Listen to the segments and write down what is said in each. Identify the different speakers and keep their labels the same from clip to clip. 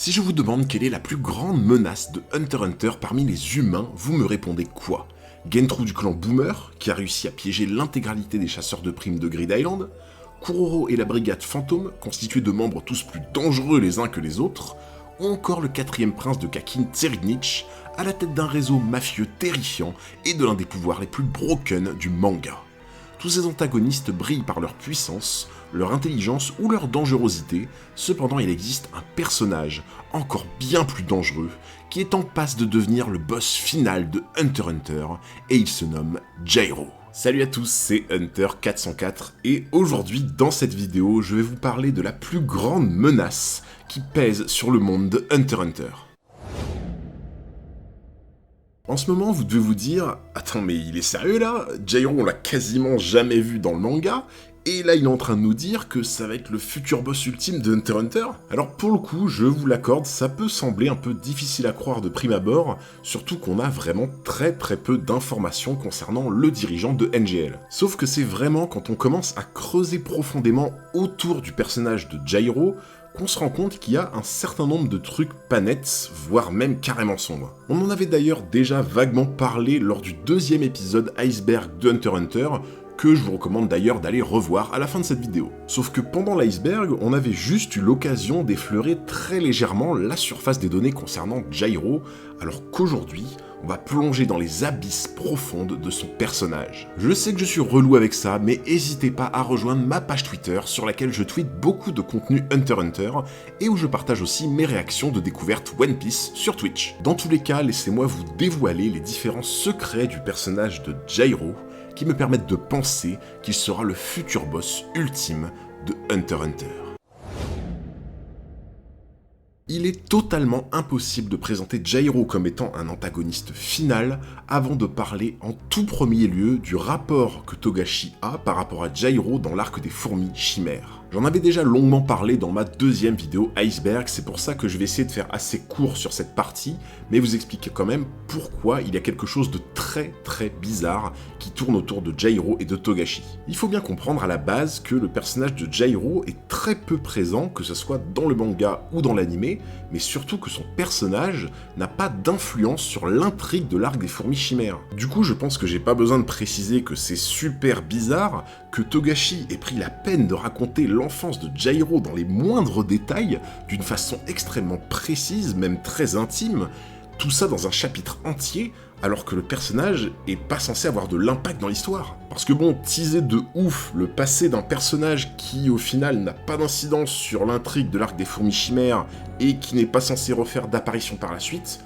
Speaker 1: Si je vous demande quelle est la plus grande menace de Hunter x Hunter parmi les humains, vous me répondez quoi? Gentru du clan Boomer, qui a réussi à piéger l'intégralité des chasseurs de primes de Grid Island, Kuroro et la brigade Fantôme, constituée de membres tous plus dangereux les uns que les autres, ou encore le quatrième prince de Kakin, Tserinich, à la tête d'un réseau mafieux terrifiant et de l'un des pouvoirs les plus broken du manga. Tous ces antagonistes brillent par leur puissance, leur intelligence ou leur dangerosité, cependant il existe un personnage encore bien plus dangereux qui est en passe de devenir le boss final de Hunter x Hunter, et il se nomme Jairo. Salut à tous, c'est Hunter404 et aujourd'hui dans cette vidéo je vais vous parler de la plus grande menace qui pèse sur le monde de Hunter x Hunter. En ce moment, vous devez vous dire « Attends, mais il est sérieux là? Jairo, on l'a quasiment jamais vu dans le manga, et là il est en train de nous dire que ça va être le futur boss ultime de Hunter x Hunter ?» Alors pour le coup, je vous l'accorde, ça peut sembler un peu difficile à croire de prime abord, surtout qu'on a vraiment très peu d'informations concernant le dirigeant de NGL. Sauf que c'est vraiment quand on commence à creuser profondément autour du personnage de Jairo, qu'on se rend compte qu'il y a un certain nombre de trucs pas nets, voire même carrément sombres. On en avait d'ailleurs déjà vaguement parlé lors du deuxième épisode Iceberg de Hunter x Hunter, que je vous recommande d'ailleurs d'aller revoir à la fin de cette vidéo. Sauf que pendant l'iceberg, on avait juste eu l'occasion d'effleurer très légèrement la surface des données concernant Jairo, alors qu'aujourd'hui, on va plonger dans les abysses profondes de son personnage. Je sais que je suis relou avec ça, mais n'hésitez pas à rejoindre ma page Twitter sur laquelle je tweete beaucoup de contenu Hunter x Hunter et où je partage aussi mes réactions de découverte One Piece sur Twitch. Dans tous les cas, laissez-moi vous dévoiler les différents secrets du personnage de Jairo qui me permettent de penser qu'il sera le futur boss ultime de Hunter x Hunter. Il est totalement impossible de présenter Jairo comme étant un antagoniste final avant de parler en tout premier lieu du rapport que Togashi a par rapport à Jairo dans l'arc des fourmis chimères. J'en avais déjà longuement parlé dans ma deuxième vidéo Iceberg, c'est pour ça que je vais essayer de faire assez court sur cette partie, mais vous expliquer quand même pourquoi il y a quelque chose de très bizarre qui tourne autour de Jairo et de Togashi. Il faut bien comprendre à la base que le personnage de Jairo est très peu présent, que ce soit dans le manga ou dans l'anime, mais surtout que son personnage n'a pas d'influence sur l'intrigue de l'arc des fourmis chimères. Du coup, je pense que j'ai pas besoin de préciser que c'est super bizarre que Togashi ait pris la peine de raconter l'enfance de Jairo dans les moindres détails, d'une façon extrêmement précise, même très intime, tout ça dans un chapitre entier, alors que le personnage est pas censé avoir de l'impact dans l'histoire. Parce que bon, teaser de ouf le passé d'un personnage qui au final n'a pas d'incidence sur l'intrigue de l'arc des fourmis chimères et qui n'est pas censé refaire d'apparition par la suite,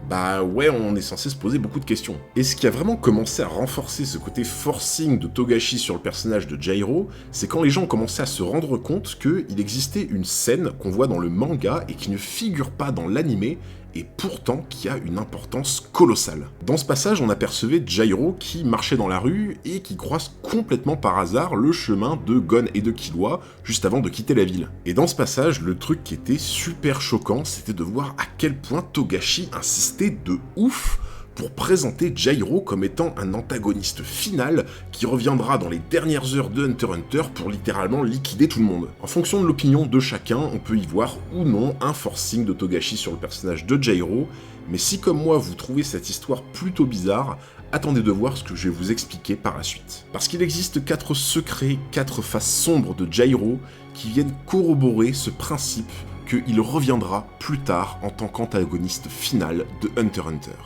Speaker 1: bah ouais, on est censé se poser beaucoup de questions. Et ce qui a vraiment commencé à renforcer ce côté forcing de Togashi sur le personnage de Jairo, c'est quand les gens ont commencé à se rendre compte qu'il existait une scène qu'on voit dans le manga et qui ne figure pas dans l'anime, et pourtant qui a une importance colossale. Dans ce passage, on apercevait Jairo qui marchait dans la rue et qui croise complètement par hasard le chemin de Gon et de Killua juste avant de quitter la ville. Et dans ce passage, le truc qui était super choquant, c'était de voir à quel point Togashi insistait de ouf pour présenter Jairo comme étant un antagoniste final qui reviendra dans les dernières heures de Hunter x Hunter pour littéralement liquider tout le monde. En fonction de l'opinion de chacun, on peut y voir ou non un forcing de Togashi sur le personnage de Jairo, mais si comme moi vous trouvez cette histoire plutôt bizarre, attendez de voir ce que je vais vous expliquer par la suite. Parce qu'il existe 4 secrets, 4 faces sombres de Jairo qui viennent corroborer ce principe qu'il reviendra plus tard en tant qu'antagoniste final de Hunter x Hunter.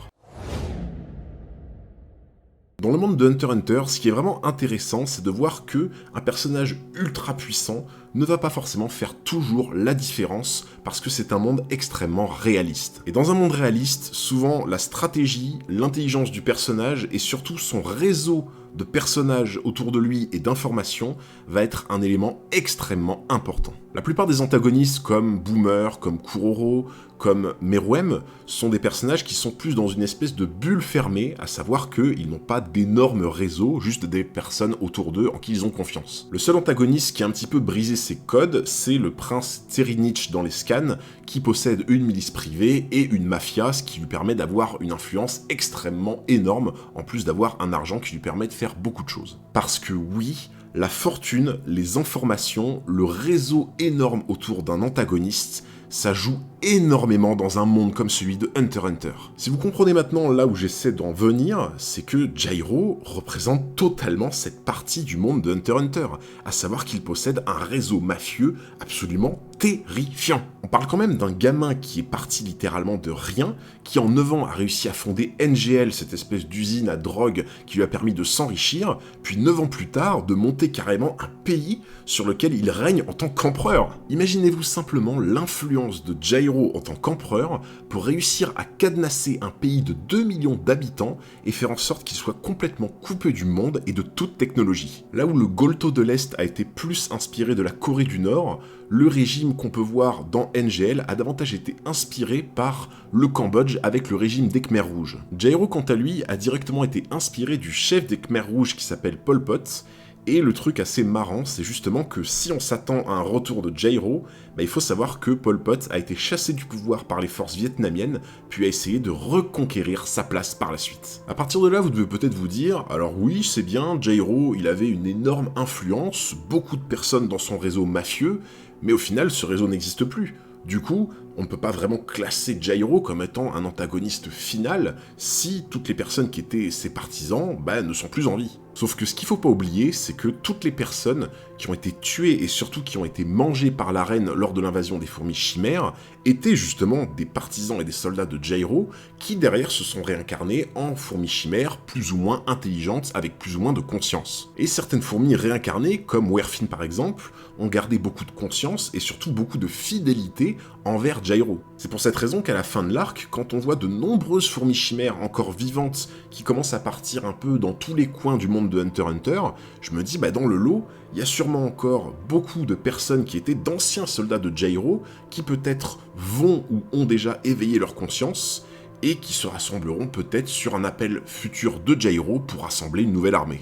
Speaker 1: Dans le monde de Hunter x Hunter, ce qui est vraiment intéressant, c'est de voir que un personnage ultra puissant ne va pas forcément faire toujours la différence parce que c'est un monde extrêmement réaliste. Et dans un monde réaliste, souvent la stratégie, l'intelligence du personnage et surtout son réseau de personnages autour de lui et d'informations va être un élément extrêmement important. La plupart des antagonistes comme Boomer, comme Kuroro, comme Meruem sont des personnages qui sont plus dans une espèce de bulle fermée, à savoir qu'ils n'ont pas d'énormes réseaux, juste des personnes autour d'eux en qui ils ont confiance. Le seul antagoniste qui a un petit peu brisé ses codes, c'est le prince Tserinich dans les scans, qui possède une milice privée et une mafia, ce qui lui permet d'avoir une influence extrêmement énorme, en plus d'avoir un argent qui lui permet de faire beaucoup de choses. Parce que oui, la fortune, les informations, le réseau énorme autour d'un antagoniste, ça joue énormément dans un monde comme celui de Hunter x Hunter. Si vous comprenez maintenant là où j'essaie d'en venir, c'est que Jairo représente totalement cette partie du monde de Hunter x Hunter, à savoir qu'il possède un réseau mafieux absolument terrifiant. On parle quand même d'un gamin qui est parti littéralement de rien, qui en 9 ans a réussi à fonder NGL, cette espèce d'usine à drogue qui lui a permis de s'enrichir, puis 9 ans plus tard de monter carrément un pays sur lequel il règne en tant qu'empereur. Imaginez-vous simplement l'influence de Jairo en tant qu'empereur pour réussir à cadenasser un pays de 2 millions d'habitants et faire en sorte qu'il soit complètement coupé du monde et de toute technologie. Là où le Golto de l'Est a été plus inspiré de la Corée du Nord, le régime qu'on peut voir dans NGL a davantage été inspiré par le Cambodge avec le régime des Khmers rouges. Jairo, quant à lui, a directement été inspiré du chef des Khmers rouges qui s'appelle Pol Pot. Et le truc assez marrant, c'est justement que si on s'attend à un retour de Jairo, il faut savoir que Pol Pot a été chassé du pouvoir par les forces vietnamiennes, puis a essayé de reconquérir sa place par la suite. À partir de là, vous devez peut-être vous dire, alors oui, c'est bien, Jairo, il avait une énorme influence, beaucoup de personnes dans son réseau mafieux, mais au final, ce réseau n'existe plus. Du coup, on ne peut pas vraiment classer Jairo comme étant un antagoniste final si toutes les personnes qui étaient ses partisans ne sont plus en vie. Sauf que ce qu'il faut pas oublier, c'est que toutes les personnes qui ont été tuées et surtout qui ont été mangées par la reine lors de l'invasion des fourmis chimères étaient justement des partisans et des soldats de Jairo qui derrière se sont réincarnés en fourmis chimères plus ou moins intelligentes avec plus ou moins de conscience. Et certaines fourmis réincarnées, comme Werfin par exemple, ont gardé beaucoup de conscience et surtout beaucoup de fidélité envers Jairo. C'est pour cette raison qu'à la fin de l'arc, quand on voit de nombreuses fourmis chimères encore vivantes qui commencent à partir un peu dans tous les coins du monde de Hunter x Hunter, je me dis dans le lot, il y a sûrement encore beaucoup de personnes qui étaient d'anciens soldats de Jairo qui peut-être vont ou ont déjà éveillé leur conscience et qui se rassembleront peut-être sur un appel futur de Jairo pour rassembler une nouvelle armée.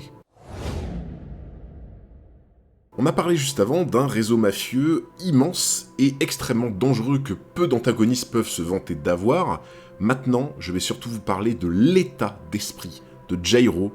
Speaker 1: On a parlé juste avant d'un réseau mafieux immense et extrêmement dangereux que peu d'antagonistes peuvent se vanter d'avoir. Maintenant, je vais surtout vous parler de l'état d'esprit de Jairo,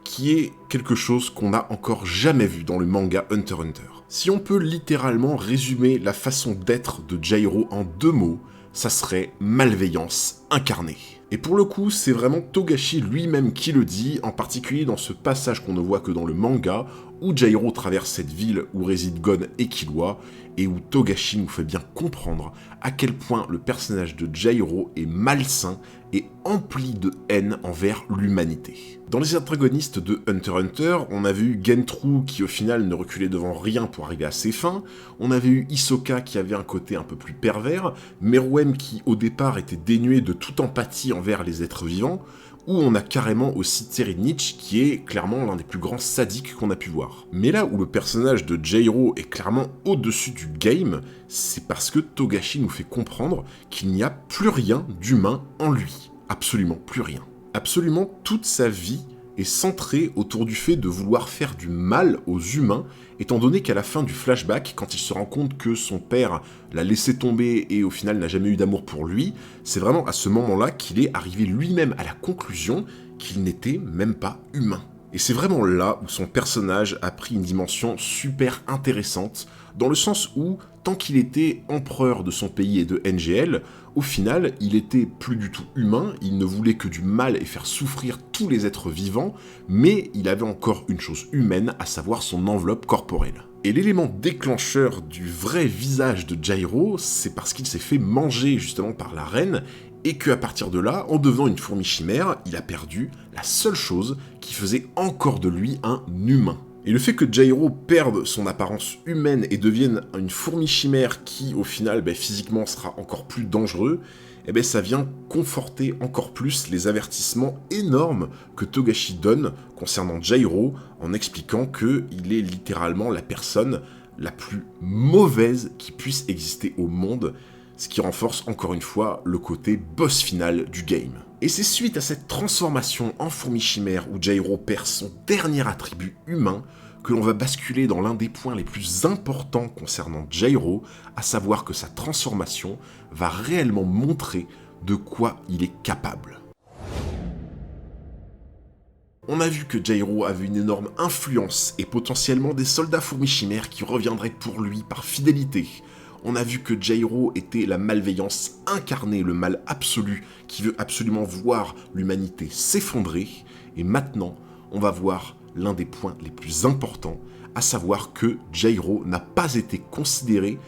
Speaker 1: qui est quelque chose qu'on n'a encore jamais vu dans le manga Hunter x Hunter. Si on peut littéralement résumer la façon d'être de Jairo en 2 mots, ça serait malveillance incarnée. Et pour le coup, c'est vraiment Togashi lui-même qui le dit, en particulier dans ce passage qu'on ne voit que dans le manga, où Jairo traverse cette ville où résident Gon et Killua, et où Togashi nous fait bien comprendre à quel point le personnage de Jairo est malsain et empli de haine envers l'humanité. Dans les antagonistes de Hunter x Hunter, on avait eu Gentru qui au final ne reculait devant rien pour arriver à ses fins, on avait eu Hisoka qui avait un côté un peu plus pervers, Meruem qui au départ était dénué de toute empathie envers les êtres vivants, où on a carrément aussi Tserinich qui est clairement l'un des plus grands sadiques qu'on a pu voir. Mais là où le personnage de Jairo est clairement au-dessus du game, c'est parce que Togashi nous fait comprendre qu'il n'y a plus rien d'humain en lui. Absolument plus rien. Absolument toute sa vie est centrée autour du fait de vouloir faire du mal aux humains, étant donné qu'à la fin du flashback, quand il se rend compte que son père l'a laissé tomber et au final n'a jamais eu d'amour pour lui, c'est vraiment à ce moment-là qu'il est arrivé lui-même à la conclusion qu'il n'était même pas humain. Et c'est vraiment là où son personnage a pris une dimension super intéressante, dans le sens où, tant qu'il était empereur de son pays et de NGL, au final, il était plus du tout humain, il ne voulait que du mal et faire souffrir tous les êtres vivants, mais il avait encore une chose humaine, à savoir son enveloppe corporelle. Et l'élément déclencheur du vrai visage de Jairo, c'est parce qu'il s'est fait manger justement par la reine, et qu'à partir de là, en devenant une fourmi chimère, il a perdu la seule chose qui faisait encore de lui un humain. Et le fait que Jairo perde son apparence humaine et devienne une fourmi chimère qui, au final, physiquement sera encore plus dangereux, ça vient conforter encore plus les avertissements énormes que Togashi donne concernant Jairo, en expliquant qu'il est littéralement la personne la plus mauvaise qui puisse exister au monde, ce qui renforce encore une fois le côté boss final du game. Et c'est suite à cette transformation en fourmi chimère où Jairo perd son dernier attribut humain que l'on va basculer dans l'un des points les plus importants concernant Jairo, à savoir que sa transformation va réellement montrer de quoi il est capable. On a vu que Jairo avait une énorme influence et potentiellement des soldats fourmis chimères qui reviendraient pour lui par fidélité. on a vu que Jairo était la malveillance incarnée, le mal absolu, qui veut absolument voir l'humanité s'effondrer, et maintenant, on va voir l'un des points les plus importants, à savoir que Jairo n'a pas été considéré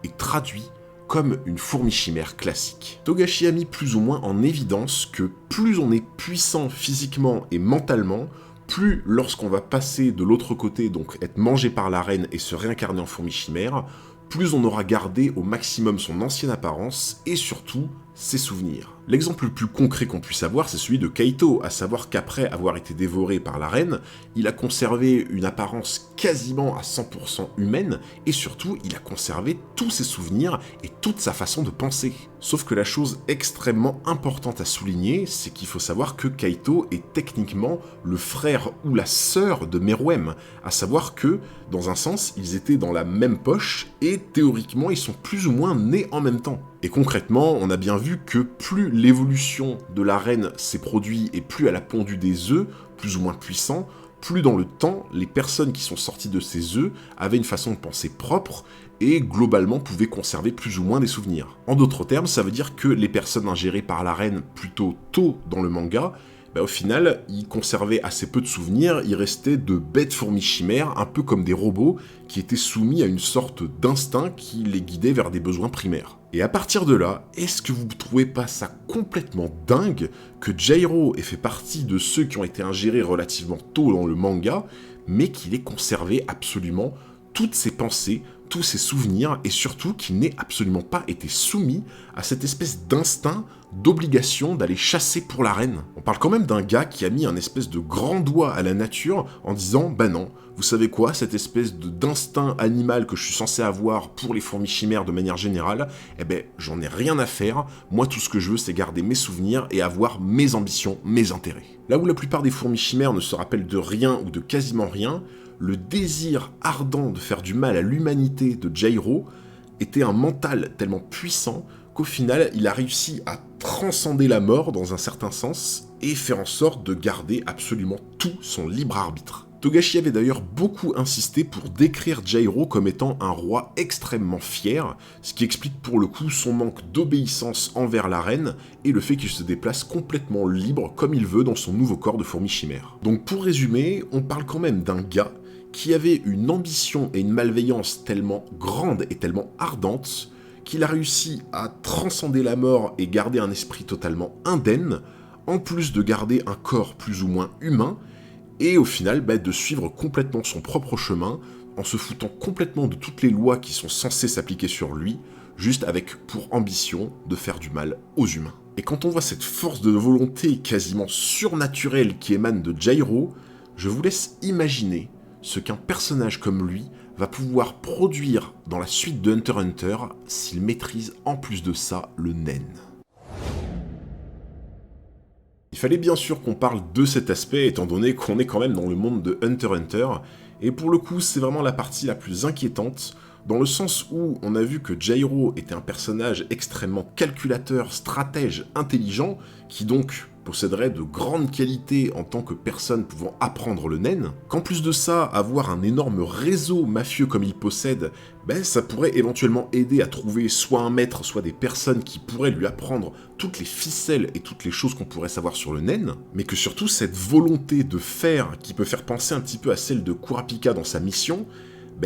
Speaker 1: et traduit comme une fourmi chimère classique. Togashi a mis plus ou moins en évidence que plus on est puissant physiquement et mentalement, plus lorsqu'on va passer de l'autre côté, donc être mangé par la reine et se réincarner en fourmi chimère, plus on aura gardé au maximum son ancienne apparence et surtout ses souvenirs. L'exemple le plus concret qu'on puisse avoir, c'est celui de Kaito, à savoir qu'après avoir été dévoré par la reine, il a conservé une apparence quasiment à 100% humaine, et surtout, il a conservé tous ses souvenirs et toute sa façon de penser. Sauf que la chose extrêmement importante à souligner, c'est qu'il faut savoir que Kaito est techniquement le frère ou la sœur de Meruem, à savoir que, dans un sens, ils étaient dans la même poche, et théoriquement, ils sont plus ou moins nés en même temps. Et concrètement, on a bien vu que plus l'évolution de la reine s'est produite et plus elle a pondu des œufs, plus ou moins puissants, plus dans le temps, les personnes qui sont sorties de ces œufs avaient une façon de penser propre et globalement pouvaient conserver plus ou moins des souvenirs. En d'autres termes, ça veut dire que les personnes ingérées par la reine plutôt tôt dans le manga, au final, ils conservaient assez peu de souvenirs, ils restaient de bêtes fourmis chimères, un peu comme des robots qui étaient soumis à une sorte d'instinct qui les guidait vers des besoins primaires. Et à partir de là, est-ce que vous ne trouvez pas ça complètement dingue que Jairo ait fait partie de ceux qui ont été ingérés relativement tôt dans le manga, mais qu'il ait conservé absolument toutes ses pensées, tous ses souvenirs, et surtout qu'il n'ait absolument pas été soumis à cette espèce d'instinct, d'obligation d'aller chasser pour la reine. On parle quand même d'un gars qui a mis un espèce de grand doigt à la nature en disant « Bah non, vous savez quoi, cette espèce d'instinct animal que je suis censé avoir pour les fourmis chimères de manière générale, j'en ai rien à faire, moi tout ce que je veux c'est garder mes souvenirs et avoir mes ambitions, mes intérêts. » Là où la plupart des fourmis chimères ne se rappellent de rien ou de quasiment rien, le désir ardent de faire du mal à l'humanité de Jairo était un mental tellement puissant qu'au final, il a réussi à transcender la mort dans un certain sens et faire en sorte de garder absolument tout son libre arbitre. Togashi avait d'ailleurs beaucoup insisté pour décrire Jairo comme étant un roi extrêmement fier, ce qui explique pour le coup son manque d'obéissance envers la reine et le fait qu'il se déplace complètement libre comme il veut dans son nouveau corps de fourmi chimère. Donc pour résumer, on parle quand même d'un gars qui avait une ambition et une malveillance tellement grande et tellement ardente qu'il a réussi à transcender la mort et garder un esprit totalement indemne, en plus de garder un corps plus ou moins humain, et au final de suivre complètement son propre chemin, en se foutant complètement de toutes les lois qui sont censées s'appliquer sur lui, juste avec pour ambition de faire du mal aux humains. Et quand on voit cette force de volonté quasiment surnaturelle qui émane de Jairo, je vous laisse imaginer ce qu'un personnage comme lui va pouvoir produire dans la suite de Hunter x Hunter s'il maîtrise en plus de ça le nen. Il fallait bien sûr qu'on parle de cet aspect étant donné qu'on est quand même dans le monde de Hunter x Hunter, et pour le coup c'est vraiment la partie la plus inquiétante, dans le sens où on a vu que Jairo était un personnage extrêmement calculateur, stratège, intelligent, qui donc posséderait de grandes qualités en tant que personne pouvant apprendre le nen, qu'en plus de ça, avoir un énorme réseau mafieux comme il possède, ça pourrait éventuellement aider à trouver soit un maître, soit des personnes qui pourraient lui apprendre toutes les ficelles et toutes les choses qu'on pourrait savoir sur le nen, mais que surtout cette volonté de faire, qui peut faire penser un petit peu à celle de Kurapika dans sa mission,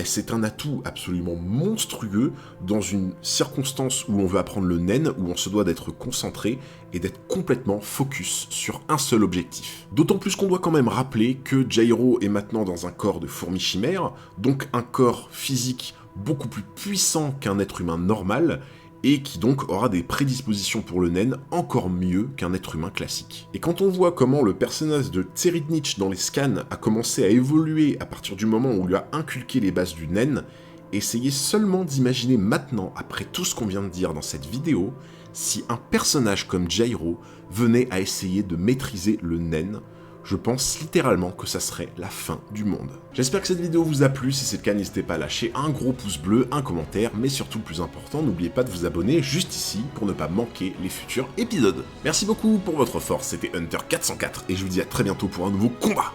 Speaker 1: c'est un atout absolument monstrueux dans une circonstance où on veut apprendre le nen, où on se doit d'être concentré et d'être complètement focus sur un seul objectif. D'autant plus qu'on doit quand même rappeler que Jairo est maintenant dans un corps de fourmi chimère, donc un corps physique beaucoup plus puissant qu'un être humain normal, et qui donc aura des prédispositions pour le nen encore mieux qu'un être humain classique. Et quand on voit comment le personnage de Tseridnich dans les scans a commencé à évoluer à partir du moment où on lui a inculqué les bases du nen, essayez seulement d'imaginer maintenant, après tout ce qu'on vient de dire dans cette vidéo, si un personnage comme Jairo venait à essayer de maîtriser le nen, je pense littéralement que ça serait la fin du monde. J'espère que cette vidéo vous a plu, si c'est le cas n'hésitez pas à lâcher un gros pouce bleu, un commentaire, mais surtout le plus important, n'oubliez pas de vous abonner juste ici pour ne pas manquer les futurs épisodes. Merci beaucoup pour votre force, c'était Hunter 404 et je vous dis à très bientôt pour un nouveau combat.